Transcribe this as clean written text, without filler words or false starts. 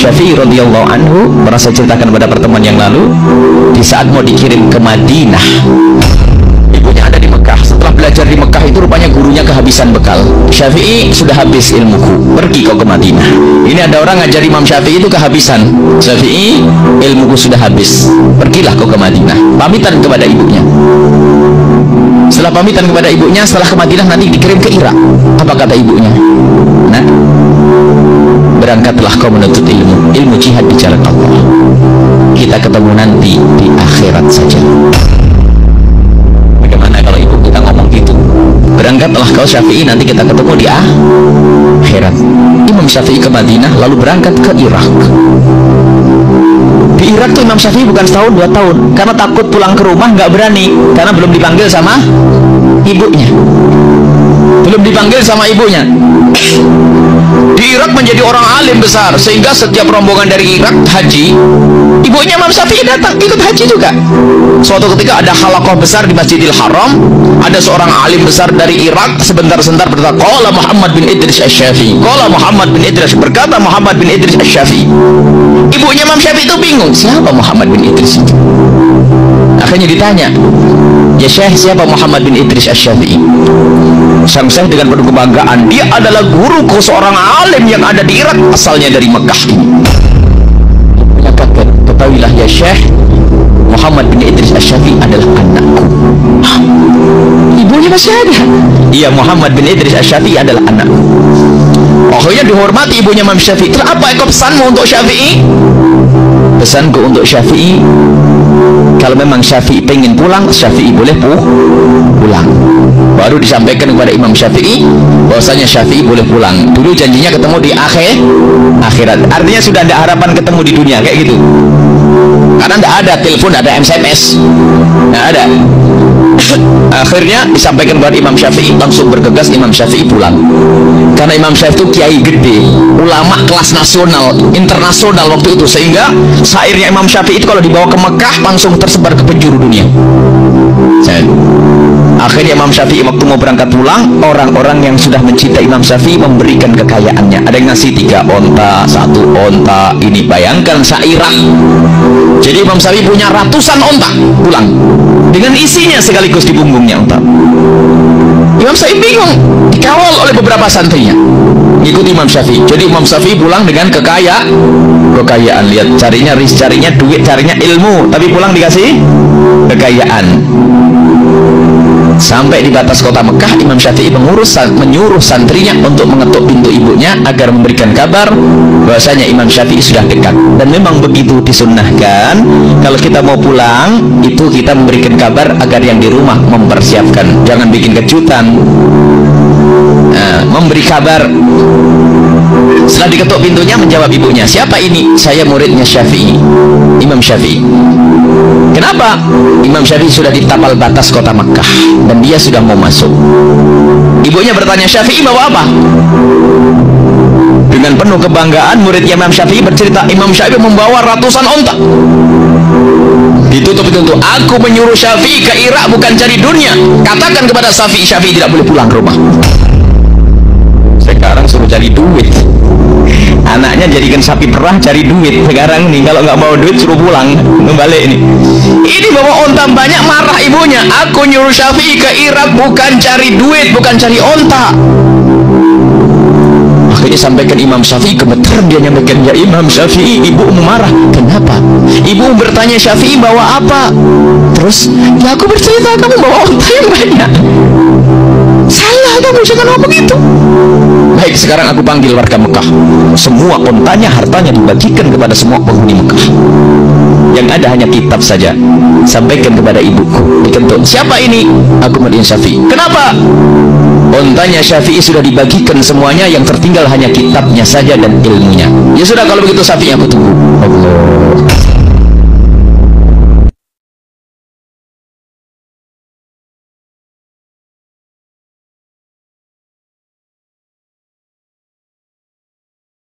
Syafi'i radhiyallahu anhu pernah saya ceritakan pada pertemuan yang lalu, di saat mau dikirim ke Madinah, ibunya ada di Mekah. Setelah belajar di Mekah itu rupanya gurunya kehabisan bekal. Syafi'i sudah habis ilmuku, pergi kau ke Madinah. Ini ada orang ngajar Imam Syafi'i itu kehabisan. Syafi'i, ilmuku sudah habis, pergilah kau ke Madinah. Pamitan kepada ibunya. Setelah pamitan kepada ibunya, setelah ke Madinah nanti dikirim ke Irak. Apa kata ibunya? Nah, berangkatlah kau menuntut ilmu jihad di jalan Allah. Kita ketemu nanti di akhirat saja. Bagaimana kalau ibu kita ngomong gitu? Berangkatlah kau Syafi'i, nanti kita ketemu di akhirat. Imam Syafi'i ke Madinah, lalu berangkat ke Irak. Di Irak tuh Imam Syafi'i bukan setahun 2 tahun, karena takut pulang ke rumah, nggak berani, karena belum dipanggil sama ibunya. Belum dipanggil sama ibunya. Di Irak menjadi orang alim besar, sehingga setiap rombongan dari Irak haji, ibunya Imam Syafi'i datang ikut haji juga. Suatu ketika ada halaqah besar di Masjidil Haram, ada seorang alim besar dari Irak sebentar-sebentar berkata, qala Muhammad bin Idris Asy-Syafi'i, qala Muhammad bin Idris, berkata Muhammad bin Idris Asy-Syafi'i. Ibunya Imam Syafi'i itu bingung, siapa Muhammad bin Idris itu? Akhirnya ditanya, ya Syekh, siapa Muhammad bin Idris Asy-Syafi'i? Sang Syekh dengan penuh kebanggaan, dia adalah guruku, seorang alim yang ada di Irak, asalnya dari Mekah ini. Katakan, ketahuilah ya Syekh, Muhammad bin Idris Asy-Syafi'i adalah anakku. Ibunya masih ada. Iya, Muhammad bin Idris Asy-Syafi'i adalah anakku. Akhirnya dihormati ibunya Imam Syafi'i. Terus apa kau pesanmu untuk Syafi'i? Pesanku untuk Syafi'i, kalau memang Syafi'i pengen pulang, Syafi'i boleh pulang. Baru disampaikan kepada Imam Syafi'i bahwasanya Syafi'i boleh pulang. Dulu janjinya ketemu di akhirat. Artinya sudah ada harapan ketemu di dunia, kayak gitu. Karena tidak ada telepon, ada SMS, tidak ada. Akhirnya disampaikan kepada Imam Syafi'i, langsung bergegas Imam Syafi'i pulang. Karena Imam Syafi'i itu kiai gede, ulama kelas nasional, internasional waktu itu, sehingga syairnya Imam Syafi'i itu kalau dibawa ke Mekah langsung tersebar ke penjuru dunia. Akhirnya Imam Syafi'i waktu mau berangkat pulang, orang-orang yang sudah mencintai Imam Syafi'i memberikan kekayaannya. Ada yang ngasih 3 onta, 1 onta. Ini bayangkan se-Irak. Jadi Imam Syafi'i punya ratusan onta pulang, dengan isinya sekaligus di punggungnya onta. Imam Syafi'i bingung, dikawal oleh beberapa santrinya ngikuti Imam Syafi'i. Jadi Imam Syafi'i pulang dengan kekayaan. Lihat, carinya duit, carinya ilmu, tapi pulang dikasih kekayaan. Sampai di batas kota Mekah, Imam Syafi'i menyuruh santrinya untuk mengetuk pintu ibunya agar memberikan kabar bahwasanya Imam Syafi'i sudah dekat. Dan memang begitu disunnahkan, kalau kita mau pulang itu kita memberikan kabar agar yang di rumah mempersiapkan, jangan bikin kejutan. Memberi kabar. Setelah diketuk pintunya, menjawab ibunya, siapa ini? Saya muridnya Syafi'i, Imam Syafi'i. Kenapa? Imam Syafi'i sudah di tapal batas kota Makkah dan dia sudah mau masuk. Ibunya bertanya, Syafi'i bawa apa? Dengan penuh kebanggaan muridnya Imam Syafi'i bercerita, Imam Syafi'i membawa ratusan onta. Ditutup pintu, aku menyuruh Syafi'i ke Irak bukan cari dunia. Katakan kepada Syafi'i, Syafi'i tidak boleh pulang ke rumah. Sekarang suruh cari duit. Anaknya jadikan sapi perah cari duit. Sekarang nih kalau nggak mau duit suruh pulang, kembali ini. Ini bawa onta banyak, marah ibunya. Aku nyuruh Syafi'i ke Irak bukan cari duit, bukan cari onta. Akhirnya sampaikan Imam Syafi'i, gemetar dia nyampaikan, ya Imam Syafi'i, ibu marah. Kenapa? Ibu bertanya Syafi'i bawa apa? Terus ya aku bercerita kamu bawa onta yang banyak. Salah kamu, jangan ngomong itu. Baik, sekarang aku panggil warga Mekah. Semua ontanya, hartanya dibagikan kepada semua penghuni Mekah. Yang ada hanya kitab saja. Sampaikan kepada ibuku. Dikentut, siapa ini? Aku muridnya Syafi'i. Kenapa? Ontanya Syafi'i sudah dibagikan semuanya, yang tertinggal hanya kitabnya saja dan ilmunya. Ya sudah, kalau begitu Syafi'i aku tunggu. Allah.